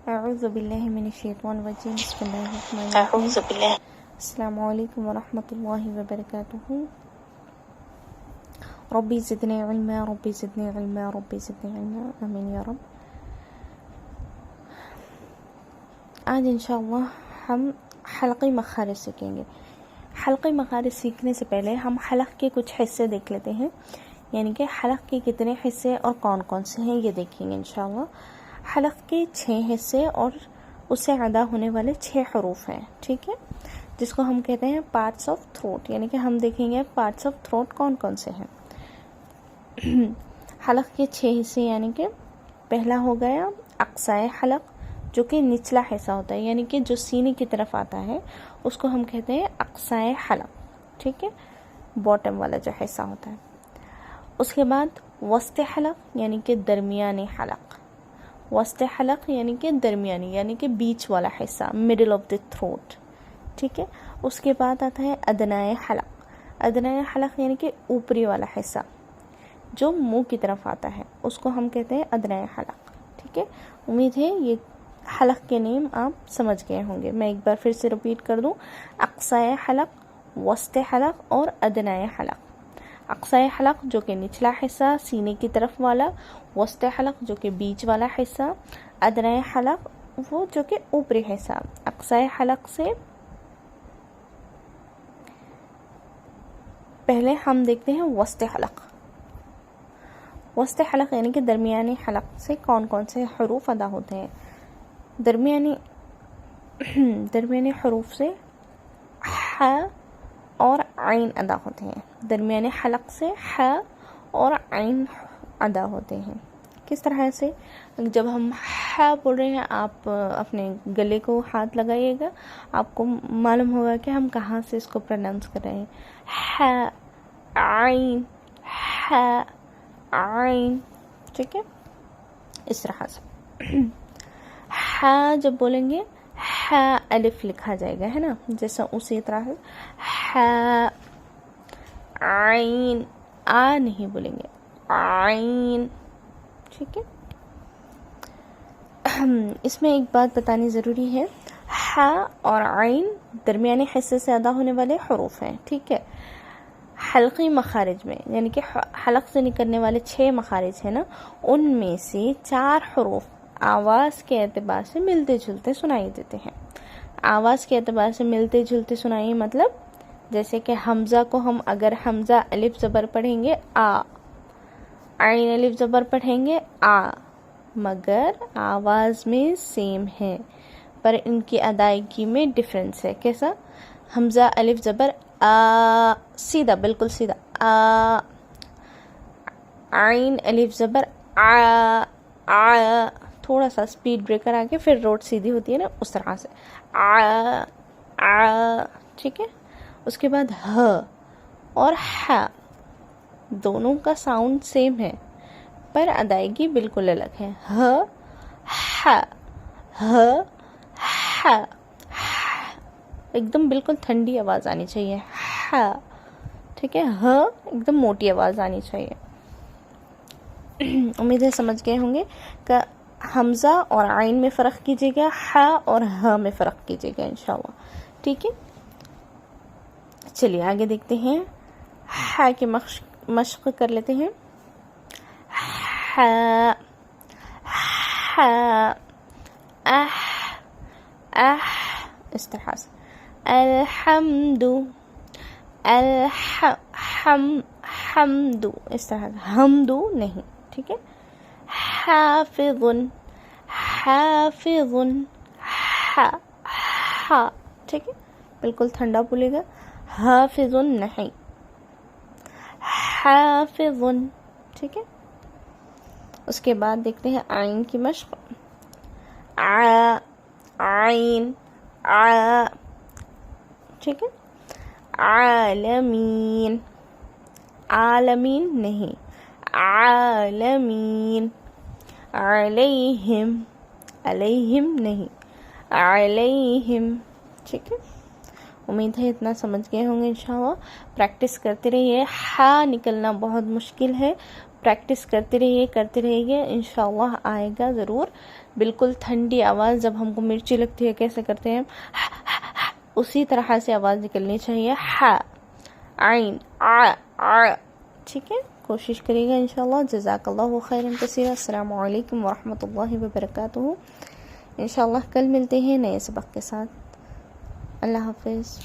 اعوذ باللہ من الشیطان الرجیم بسم اللہ الرحمن الرحیم اعوذ باللہ السلام علیکم ورحمۃ اللہ وبرکاتہ ربی زدنی علما ربی زدنی علما ربی زدنی علما آمین یا رب۔ آج انشاءاللہ ہم حلقی مخارج سیکھیں گے۔ حلقی مخارج سیکھنے سے پہلے ہم حلق کے کچھ حصے دیکھ لیتے ہیں، یعنی کہ حلق کے کتنے حصے اور کون کون سے ہیں یہ دیکھیں گے انشاءاللہ۔ حلق کے 6 حصے اور اس سے ادا ہونے والے 6 حروف ہیں، ٹھیک ہے، جس کو ہم کہتے ہیں پارٹس آف تھروٹ، یعنی کہ ہم دیکھیں گے پارٹس آف تھروٹ کون کون سے ہیں۔ حلق کے 6 حصے یعنی کہ پہلا ہو گیا اقصائے حلق، جو کہ نچلا حصہ ہوتا ہے، یعنی کہ جو سینے کی طرف آتا ہے اس کو ہم کہتے ہیں اقصائے حلق، ٹھیک ہے، باٹم والا جو حصہ ہوتا ہے۔ اس کے بعد وسط حلق یعنی کہ درمیانی حلق، وسط حلق یعنی کہ درمیانی، یعنی کہ بیچ والا حصہ، مڈل آف دی تھروٹ، ٹھیک ہے۔ اس کے بعد آتا ہے ادنائے حلق، ادنائے حلق یعنی کہ اوپری والا حصہ جو منہ کی طرف آتا ہے اس کو ہم کہتے ہیں ادنائے حلق، ٹھیک ہے۔ امید ہے یہ حلق کے نیم آپ سمجھ گئے ہوں گے۔ میں ایک بار پھر سے رپیٹ کر دوں، اقصائے حلق، وسط حلق اور ادنائے حلق۔ اقصائے حلق جو کہ نچلا حصہ سینے کی طرف والا، وسط حلق جو کہ بیچ والا حصہ، ادنائے حلق وہ جو کہ اوپری حصہ۔ اقصائے حلق سے پہلے ہم دیکھتے ہیں وسط حلق۔ وسط حلق یعنی کہ درمیانی حلق سے کون کون سے حروف ادا ہوتے ہیں۔ درمیانی حروف سے ح اور عین ادا ہوتے ہیں، درمیانی حلق سے ح اور عین ادا ہوتے ہیں۔ کس طرح سے؟ جب ہم ح بول رہے ہیں آپ اپنے گلے کو ہاتھ لگائیے گا، آپ کو معلوم ہوگا کہ ہم کہاں سے اس کو پروننس کر رہے ہیں۔ ح، عین، ح، عین، ٹھیک ہے، اس طرح سے۔ ح جب بولیں گے ح الف لکھا جائے گا، ہے نا، جیسا اسی طرح سے ح، عین، آ نہیں بولیں گے، عین، ٹھیک ہے۔ اس میں ایک بات بتانی ضروری ہے، ح اور عین درمیانی حصے سے ادا ہونے والے حروف ہیں، ٹھیک ہے۔ حلقی مخارج میں یعنی کہ حلق سے نکلنے والے 6 مخارج ہیں نا، ان میں سے 4 حروف آواز کے اعتبار سے ملتے جلتے سنائی دیتے ہیں۔ آواز کے اعتبار سے ملتے جلتے سنائی مطلب جیسے کہ حمزہ کو ہم اگر حمزہ الف زبر پڑھیں گے آ، عین الف زبر پڑھیں گے آ، مگر آواز میں سیم ہے پر ان کی ادائیگی میں ڈفرنس ہے۔ کیسا؟ حمزہ الف زبر آ، سیدھا، بالکل سیدھا آ، عین الف زبر آ، آ، تھوڑا سا سپیڈ بریکر آ کے پھر روٹ سیدھی ہوتی ہے نا، اس طرح سے آ، آ، ٹھیک ہے۔ اس کے بعد ہ اور ح دونوں کا ساؤنڈ سیم ہے پر ادائیگی بالکل الگ ہے۔ ہ، ح، ہ، ح، ایک دم بالکل ٹھنڈی آواز آنی چاہیے، ح، ٹھیک ہے۔ ہ ایک دم موٹی آواز آنی چاہیے۔ امید ہے سمجھ گئے ہوں گے کہ حمزہ اور عین میں فرق کیجیے گا، ح اور ہ میں فرق کیجیے گا انشاءاللہ، ٹھیک ہے۔ چلیے آگے دیکھتے ہیں، ح کی مشق کر لیتے ہیں۔ ح، ح، اح، اح، اس طرح سے۔ الحمد، حمد، اس طرح سے، حمد نہیں، ٹھیک ہے۔ حافظ، حافظ، ح، ٹھیک ہے، بالکل ٹھنڈا بولے گا، حافظ نہیں، حافظ، ٹھیک ہے۔ اس کے بعد دیکھتے ہیں عین کی مشق۔ ع، عین، ع، ٹھیک ہے۔ عالمین، عالمین نہیں، عالمین۔ علیہم، علیہم نہیں، علیہم، ٹھیک ہے۔ امید ہے اتنا سمجھ گئے ہوں گے انشاءاللہ۔ پریکٹس کرتے رہیے۔ ح نکلنا بہت مشکل ہے پریکٹس کرتے رہیے انشاءاللہ آئے گا ضرور. بالکل ٹھنڈی آواز جب ہم کو مرچی لگتی ہے کیسے کرتے ہیں اسی طرح سے آواز نکلنی چاہیے. ح عین ع. ٹھیک ہے، کوشش کریے گا انشاءاللہ. جزاک اللہ خیرا کثیرا. السلام علیکم ورحمۃ اللہ وبرکاتہ. انشاءاللہ کل ملتے ہیں نئے سبق کے ساتھ. اللہ حافظ.